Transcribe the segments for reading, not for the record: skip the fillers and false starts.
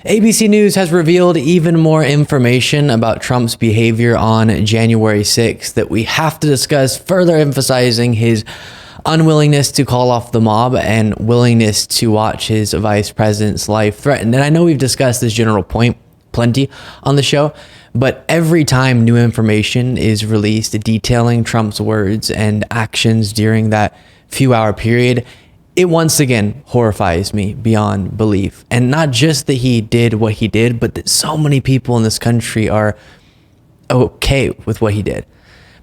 ABC News has revealed even more information about Trump's behavior on January 6th that we have to discuss, further emphasizing his unwillingness to call off the mob and willingness to watch his vice president's life threatened. And I know we've discussed this general point plenty on the show, but every time new information is released detailing Trump's words and actions during that few-hour period, it once again horrifies me beyond belief. And not just that he did what he did, but that so many people in this country are okay with what he did.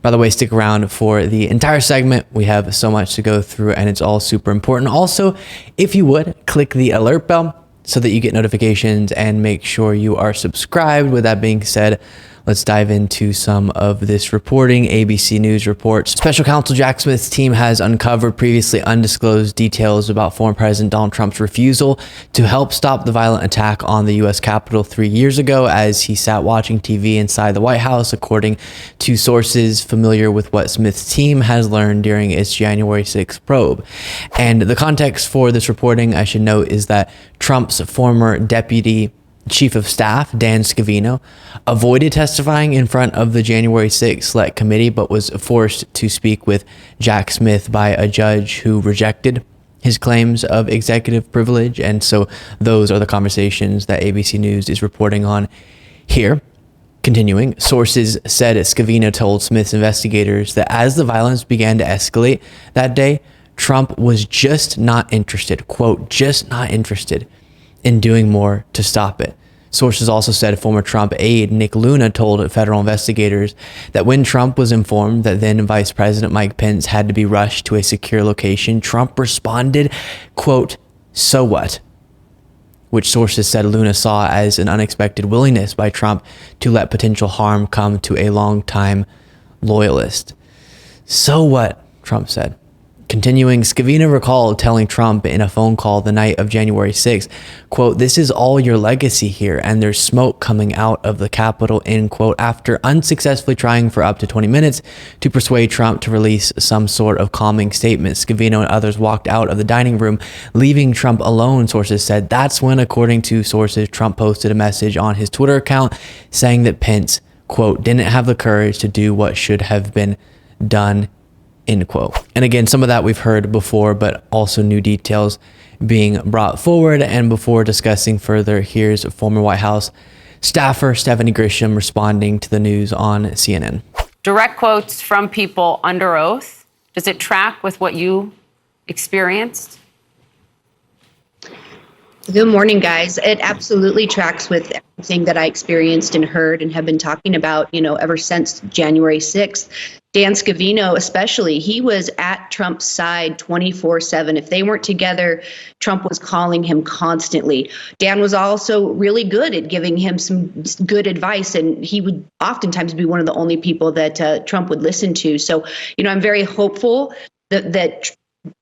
By the way, stick around for the entire segment. We have so much to go through and it's all super important. Also, if you would, click the alert bell so that you get notifications and make sure you are subscribed. With that being said, let's dive into some of this reporting. ABC News reports Special Counsel Jack Smith's team has uncovered previously undisclosed details about former President Donald Trump's refusal to help stop the violent attack on the U.S. Capitol 3 years ago as he sat watching TV inside the White House, according to sources familiar with what Smith's team has learned during its January 6th probe. And the context for this reporting, I should note, is that Trump's former deputy Chief of Staff, Dan Scavino, avoided testifying in front of the January 6th Select Committee, but was forced to speak with Jack Smith by a judge who rejected his claims of executive privilege. And so those are the conversations that ABC News is reporting on here. Continuing, sources said Scavino told Smith's investigators that as the violence began to escalate that day, Trump was just not interested, quote, just not interested in doing more to stop it. Sources also said former Trump aide Nick Luna told federal investigators that when Trump was informed that then Vice President Mike Pence had to be rushed to a secure location, Trump responded, quote, "So what?" Which sources said Luna saw as an unexpected willingness by Trump to let potential harm come to a longtime loyalist. "So what?" Trump said. Continuing, Scavino recalled telling Trump in a phone call the night of January 6th, quote, "This is all your legacy here, and there's smoke coming out of the Capitol," end quote, after unsuccessfully trying for up to 20 minutes to persuade Trump to release some sort of calming statement. Scavino and others walked out of the dining room, leaving Trump alone, sources said. That's when, according to sources, Trump posted a message on his Twitter account saying that Pence, quote, "didn't have the courage to do what should have been done," end quote. And again, some of that we've heard before, but also new details being brought forward. And before discussing further, here's former White House staffer Stephanie Grisham responding to the news on CNN. Direct quotes from people under oath. Does it track with what you experienced? Good morning, guys. It absolutely tracks with everything that I experienced and heard and have been talking about, ever since January 6th. Dan Scavino, especially, he was at Trump's side 24/7. If they weren't together, Trump was calling him constantly. Dan was also really good at giving him some good advice, and he would oftentimes be one of the only people that Trump would listen to. So, I'm very hopeful that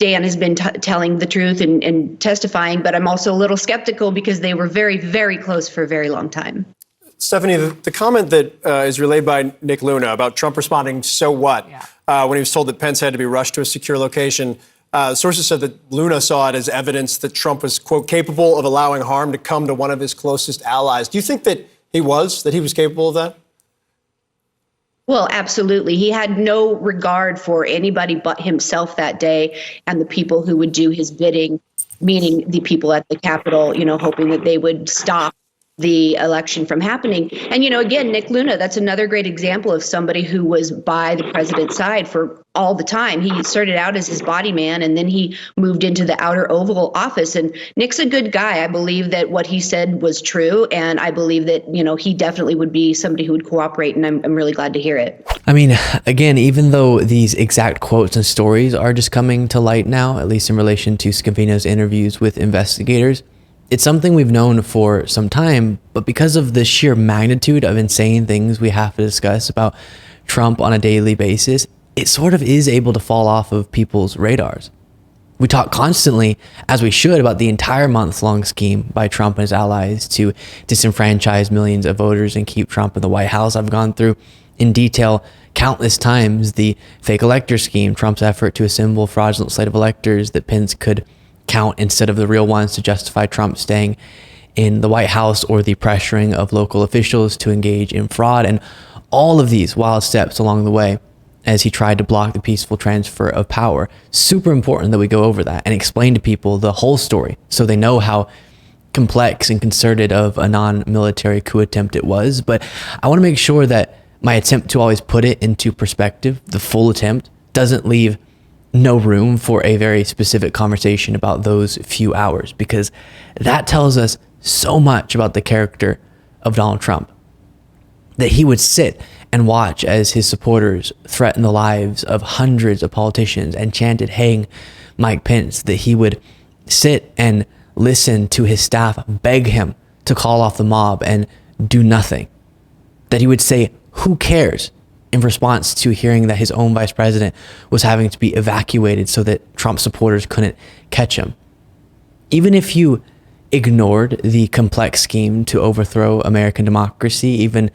Dan has been telling the truth and testifying, but I'm also a little skeptical because they were very, very close for a very long time. Stephanie, the comment that is relayed by Nick Luna about Trump responding, "So what?" When he was told that Pence had to be rushed to a secure location, sources said that Luna saw it as evidence that Trump was, quote, "capable of allowing harm to come to one of his closest allies." Do you think that he was capable of that? Well, absolutely. He had no regard for anybody but himself that day and the people who would do his bidding, meaning the people at the Capitol, hoping that they would stop the election from happening. And, again, Nick Luna, that's another great example of somebody who was by the president's side for all the time. He started out as his body man, and then he moved into the outer Oval Office. And Nick's a good guy. I believe that what he said was true, and I believe that, he definitely would be somebody who would cooperate, and I'm really glad to hear it. I mean, again, even though these exact quotes and stories are just coming to light now, at least in relation to Scavino's interviews with investigators, it's something we've known for some time, but because of the sheer magnitude of insane things we have to discuss about Trump on a daily basis, it sort of is able to fall off of people's radars. We talk constantly, as we should, about the entire month-long scheme by Trump and his allies to disenfranchise millions of voters and keep Trump in the White House. I've gone through in detail countless times the fake elector scheme, Trump's effort to assemble a fraudulent slate of electors that Pence could count instead of the real ones to justify Trump staying in the White House or the pressuring of local officials to engage in fraud, and all of these wild steps along the way as he tried to block the peaceful transfer of power. Super important that we go over that and explain to people the whole story so they know how complex and concerted of a non-military coup attempt it was. But I want to make sure that my attempt to always put it into perspective, the full attempt, doesn't leave no room for a very specific conversation about those few hours, because that tells us so much about the character of Donald Trump. That he would sit and watch as his supporters threatened the lives of hundreds of politicians and chanted, "Hang Mike Pence," that he would sit and listen to his staff beg him to call off the mob and do nothing. That he would say, "Who cares?" in response to hearing that his own vice president was having to be evacuated so that Trump supporters couldn't catch him. Even if you ignored the complex scheme to overthrow American democracy, even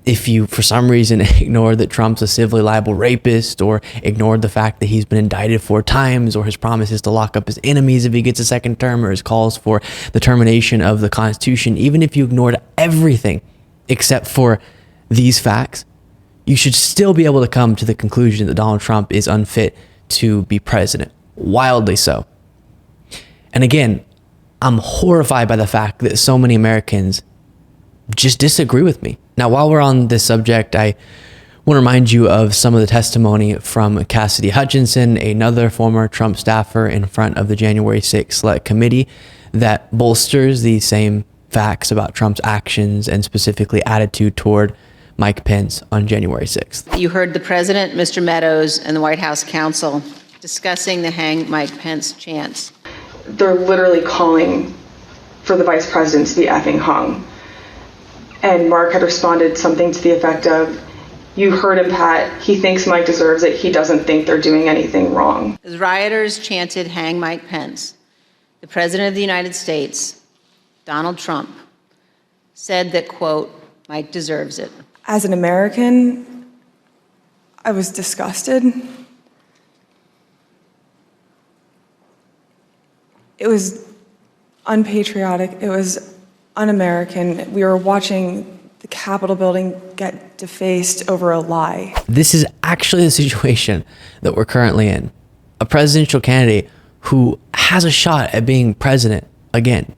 if you, for some reason, ignored that Trump's a civilly liable rapist, or ignored the fact that he's been indicted 4 times, or his promises to lock up his enemies if he gets a second term, or his calls for the termination of the Constitution, even if you ignored everything except for these facts, you should still be able to come to the conclusion that Donald Trump is unfit to be president. Wildly so. And again, I'm horrified by the fact that so many Americans just disagree with me. Now, while we're on this subject, I want to remind you of some of the testimony from Cassidy Hutchinson, another former Trump staffer in front of the January 6th Select Committee, that bolsters the same facts about Trump's actions and specifically attitude toward Mike Pence on January 6th. You heard the president, Mr. Meadows, and the White House counsel discussing the Hang Mike Pence chants. They're literally calling for the vice president to be effing hung. And Mark had responded something to the effect of, "You heard him, Pat. He thinks Mike deserves it. He doesn't think they're doing anything wrong." As rioters chanted Hang Mike Pence, the president of the United States, Donald Trump, said that, quote, "Mike deserves it." As an American, I was disgusted. It was unpatriotic. It was un-American. We were watching the Capitol building get defaced over a lie. This is actually the situation that we're currently in. A presidential candidate who has a shot at being president again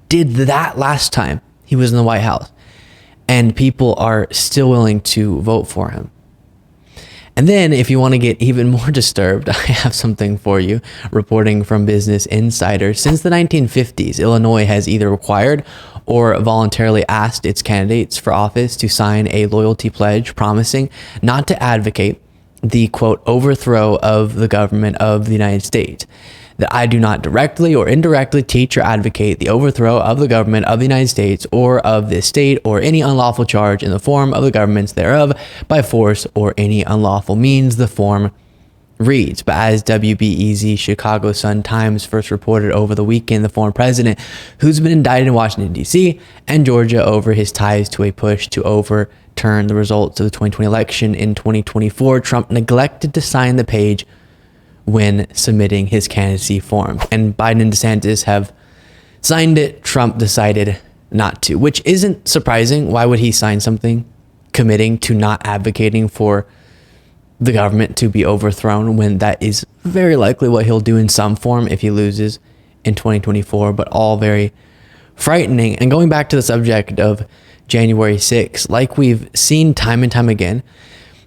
did that last time he was in the White House, and people are still willing to vote for him. And then if you want to get even more disturbed, I have something for you. Reporting from Business Insider, since the 1950s, Illinois has either required or voluntarily asked its candidates for office to sign a loyalty pledge promising not to advocate the, quote, overthrow of the government of the United States. That I do not directly or indirectly teach or advocate the overthrow of the government of the United States or of this state or any unlawful charge in the form of the governments thereof by force or any unlawful means, the form reads. But as WBEZ Chicago Sun-Times first reported over the weekend, the former president, who's been indicted in Washington, D.C. and Georgia over his ties to a push to overturn the results of the 2020 election in 2024, Trump neglected to sign the page when submitting his candidacy form. And Biden and DeSantis have signed it. Trump decided not to, which isn't surprising. Why would he sign something committing to not advocating for the government to be overthrown when that is very likely what he'll do in some form if he loses in 2024, but all very frightening. And going back to the subject of January 6th, like we've seen time and time again,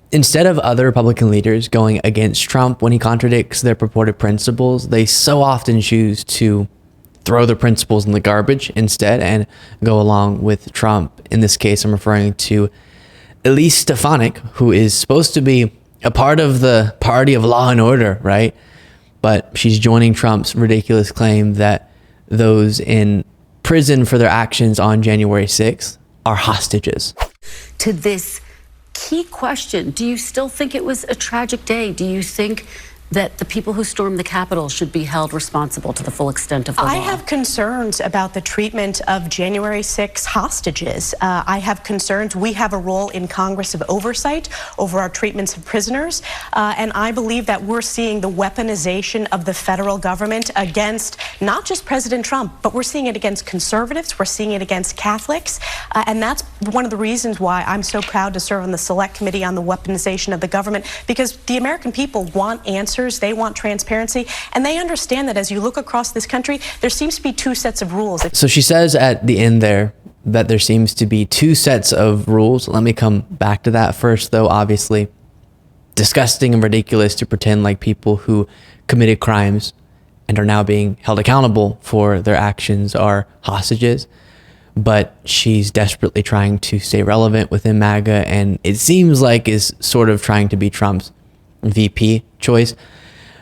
instead of other Republican leaders going against Trump when he contradicts their purported principles, they so often choose to throw the principles in the garbage instead and go along with Trump. In this case, I'm referring to Elise Stefanik, who is supposed to be a part of the party of law and order, right? But she's joining Trump's ridiculous claim that those in prison for their actions on January 6th are hostages. To this key question, do you still think it was a tragic day? Do you think that the people who stormed the Capitol should be held responsible to the full extent of the law? I have concerns about the treatment of January 6 hostages. I have concerns. We have a role in Congress of oversight over our treatments of prisoners, and I believe that we're seeing the weaponization of the federal government against not just President Trump, but we're seeing it against conservatives, we're seeing it against Catholics, and that's one of the reasons why I'm so proud to serve on the Select Committee on the Weaponization of the Government, because the American people want answers. They want transparency, and they understand that as you look across this country, there seems to be two sets of rules. So she says at the end there that there seems to be two sets of rules. Let me come back to that first, though. Obviously, disgusting and ridiculous to pretend like people who committed crimes and are now being held accountable for their actions are hostages. But she's desperately trying to stay relevant within MAGA, and it seems like is sort of trying to be Trump's VP choice.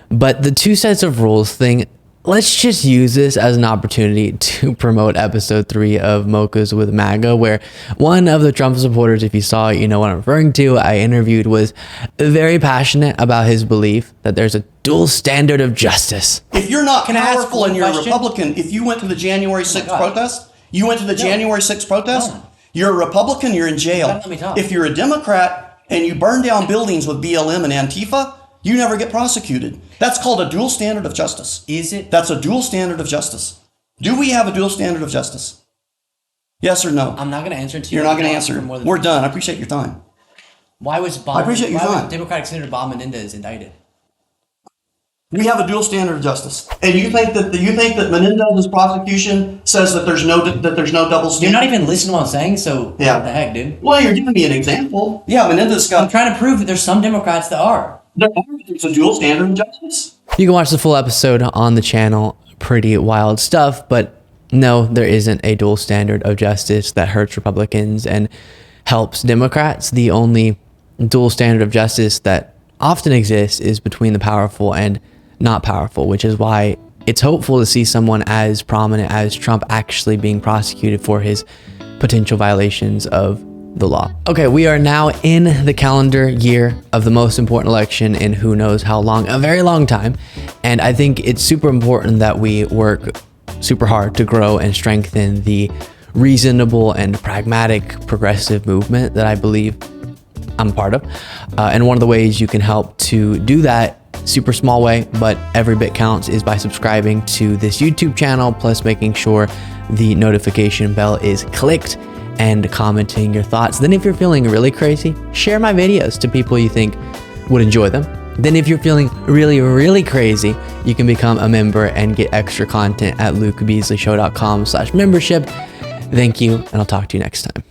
But the two sets of rules thing, let's just use this as an opportunity to promote episode 3 of Mochas with MAGA, where one of the Trump supporters, if you saw it, you know what I'm referring to, I interviewed, was very passionate about his belief that there's a dual standard of justice. If you're not powerful and you're a Republican, if you went to the January 6th protest, January 6th protest, you're a Republican, you're in jail. If you're a Democrat and you burn down buildings with BLM and Antifa, you never get prosecuted. That's called a dual standard of justice. Is it? That's a dual standard of justice. Do we have a dual standard of justice? Yes or no? I'm not going to answer it to you. You're not going to answer. We're done. I appreciate your time. Why was Democratic Senator Bob Menendez indicted? We have a dual standard of justice, and you think that Menendez's prosecution says that there's no double standard? You're not even listening to what I'm saying, so yeah. What the heck, dude? Well, you're giving me an example. Yeah, Menendez got. I'm trying to prove that there's some Democrats that are. There's a dual standard of justice. You can watch the full episode on the channel. Pretty wild stuff, but no, there isn't a dual standard of justice that hurts Republicans and helps Democrats. The only dual standard of justice that often exists is between the powerful and not powerful, which is why it's hopeful to see someone as prominent as Trump actually being prosecuted for his potential violations of the law. Okay, we are now in the calendar year of the most important election in who knows how long, a very long time. And I think it's super important that we work super hard to grow and strengthen the reasonable and pragmatic progressive movement that I believe I'm part of. And one of the ways you can help to do that, super small way, but every bit counts, is by subscribing to this YouTube channel, plus making sure the notification bell is clicked and commenting your thoughts. Then if you're feeling really crazy, share my videos to people you think would enjoy them. Then if you're feeling really, really crazy, you can become a member and get extra content at lukebeasleyshow.com/membership. Thank you, and I'll talk to you next time.